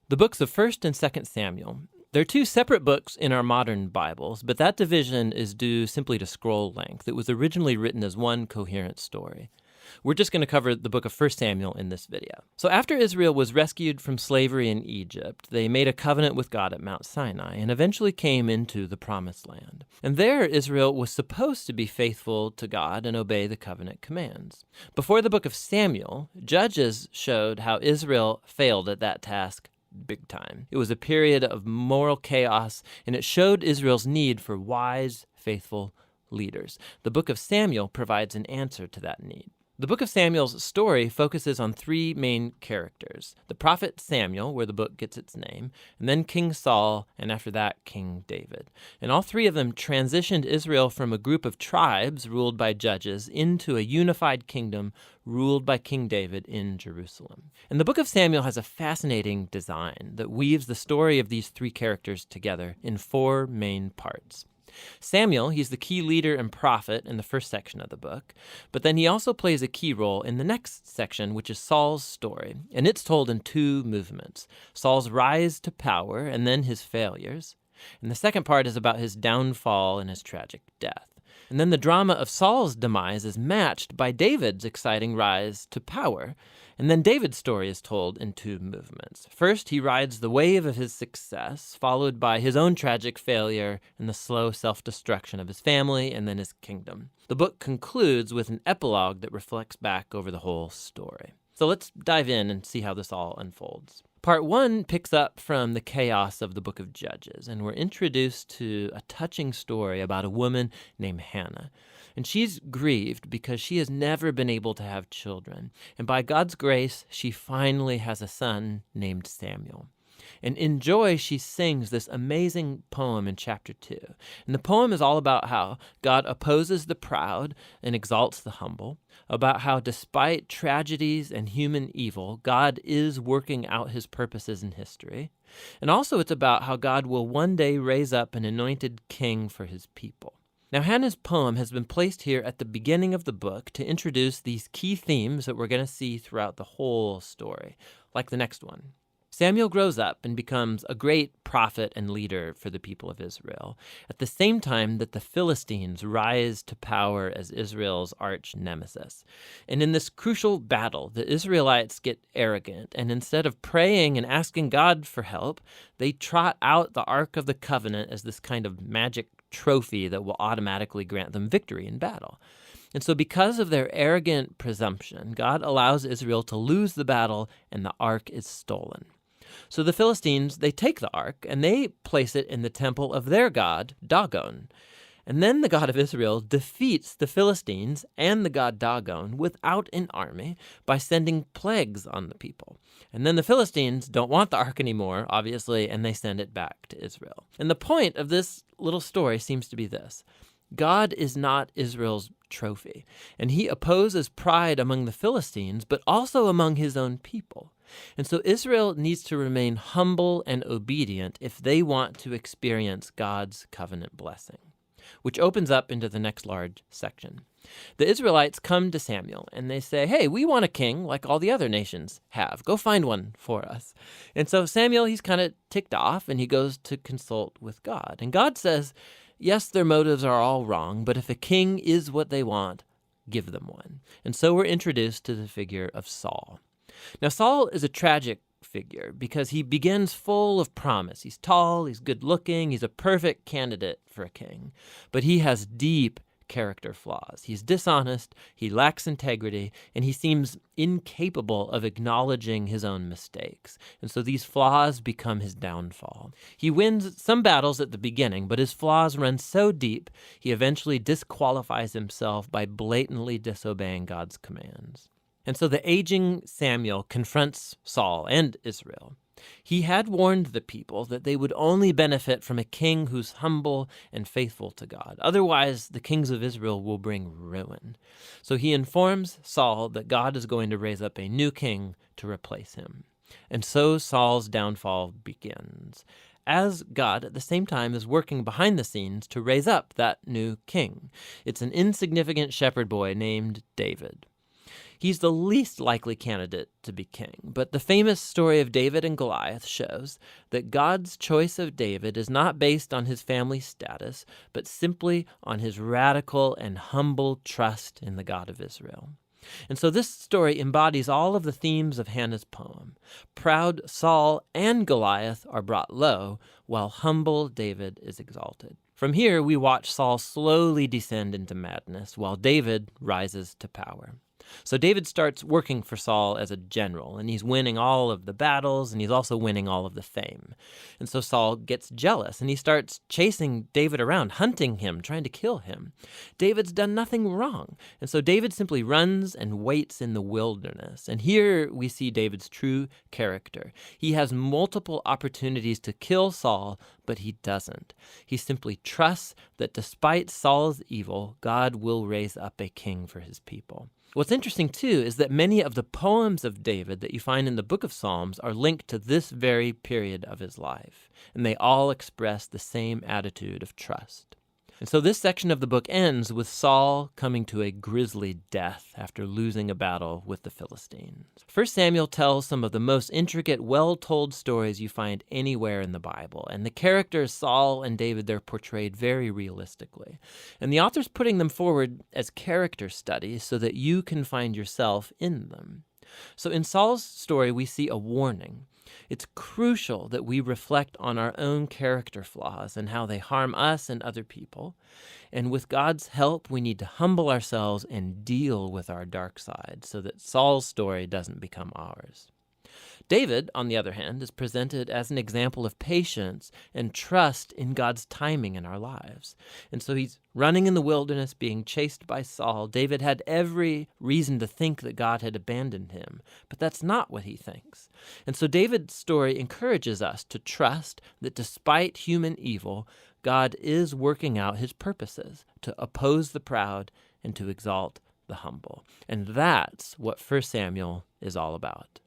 The books of 1st and 2nd Samuel. They're two separate books in our modern Bibles, but that division is due simply to scroll length. It was originally written as one coherent story. We're just going to cover the book of 1 Samuel in this video. So after Israel was rescued from slavery in Egypt, they made a covenant with God at Mount Sinai and eventually came into the Promised Land. And there, Israel was supposed to be faithful to God and obey the covenant commands. Before the book of Samuel, Judges showed how Israel failed at that task big time. It was a period of moral chaos, and it showed Israel's need for wise, faithful leaders. The book of Samuel provides an answer to that need. The book of Samuel's story focuses on three main characters: the prophet Samuel, where the book gets its name, and then King Saul, and after that, King David. And all three of them transitioned Israel from a group of tribes ruled by judges into a unified kingdom ruled by King David in Jerusalem. And the book of Samuel has a fascinating design that weaves the story of these three characters together in four main parts. Samuel, he's the key leader and prophet in the first section of the book, but then he also plays a key role in the next section, which is Saul's story, and it's told in two movements: Saul's rise to power and then his failures. And the second part is about his downfall and his tragic death. And then the drama of Saul's demise is matched by David's exciting rise to power. And then David's story is told in two movements. First, he rides the wave of his success, followed by his own tragic failure and the slow self-destruction of his family and then his kingdom. The book concludes with an epilogue that reflects back over the whole story. So let's dive in and see how this all unfolds. Part 1 picks up from the chaos of the book of Judges, and we're introduced to a touching story about a woman named Hannah. And she's grieved because she has never been able to have children. And by God's grace, she finally has a son named Samuel. And in joy, she sings this amazing poem in chapter 2. And the poem is all about how God opposes the proud and exalts the humble, about how despite tragedies and human evil, God is working out his purposes in history. And also it's about how God will one day raise up an anointed king for his people. Now, Hannah's poem has been placed here at the beginning of the book to introduce these key themes that we're going to see throughout the whole story, like the next one. Samuel grows up and becomes a great prophet and leader for the people of Israel, at the same time that the Philistines rise to power as Israel's arch nemesis. And in this crucial battle, the Israelites get arrogant, and instead of praying and asking God for help, they trot out the Ark of the Covenant as this kind of magic trophy that will automatically grant them victory in battle. And so because of their arrogant presumption, God allows Israel to lose the battle, and the Ark is stolen. So the Philistines, they take the ark and they place it in the temple of their god, Dagon. And then the God of Israel defeats the Philistines and the god Dagon without an army by sending plagues on the people. And then the Philistines don't want the ark anymore, obviously, and they send it back to Israel. And the point of this little story seems to be this: God is not Israel's trophy, and he opposes pride among the Philistines, but also among his own people. And so Israel needs to remain humble and obedient if they want to experience God's covenant blessing, which opens up into the next large section. The Israelites come to Samuel and they say, "Hey, we want a king like all the other nations have. Go find one for us." And so Samuel, he's kind of ticked off and he goes to consult with God. And God says, yes, their motives are all wrong, but if a king is what they want, give them one. And so we're introduced to the figure of Saul. Now, Saul is a tragic figure because he begins full of promise. He's tall, he's good-looking, he's a perfect candidate for a king. But he has deep character flaws. He's dishonest, he lacks integrity, and he seems incapable of acknowledging his own mistakes. And so these flaws become his downfall. He wins some battles at the beginning, but his flaws run so deep, he eventually disqualifies himself by blatantly disobeying God's commands. And so the aging Samuel confronts Saul and Israel. He had warned the people that they would only benefit from a king who's humble and faithful to God. Otherwise, the kings of Israel will bring ruin. So he informs Saul that God is going to raise up a new king to replace him. And so Saul's downfall begins, as God at the same time is working behind the scenes to raise up that new king. It's an insignificant shepherd boy named David. He's the least likely candidate to be king, but the famous story of David and Goliath shows that God's choice of David is not based on his family status, but simply on his radical and humble trust in the God of Israel. And so this story embodies all of the themes of Hannah's poem. Proud Saul and Goliath are brought low, while humble David is exalted. From here, we watch Saul slowly descend into madness, while David rises to power. So David starts working for Saul as a general, and he's winning all of the battles, and he's also winning all of the fame. And so Saul gets jealous, and he starts chasing David around, hunting him, trying to kill him. David's done nothing wrong, and so David simply runs and waits in the wilderness. And here we see David's true character. He has multiple opportunities to kill Saul, but he doesn't. He simply trusts that despite Saul's evil, God will raise up a king for his people. What's interesting, too, is that many of the poems of David that you find in the book of Psalms are linked to this very period of his life, and they all express the same attitude of trust. And so this section of the book ends with Saul coming to a grisly death after losing a battle with the Philistines. 1 Samuel tells some of the most intricate, well-told stories you find anywhere in the Bible, and the characters Saul and David, they're portrayed very realistically. And the author's putting them forward as character studies so that you can find yourself in them. So in Saul's story, we see a warning. It's crucial that we reflect on our own character flaws and how they harm us and other people. And with God's help, we need to humble ourselves and deal with our dark side so that Saul's story doesn't become ours. David, on the other hand, is presented as an example of patience and trust in God's timing in our lives. And so he's running in the wilderness, being chased by Saul. David had every reason to think that God had abandoned him, but that's not what he thinks. And so David's story encourages us to trust that despite human evil, God is working out his purposes to oppose the proud and to exalt the humble. And that's what 1 Samuel is all about.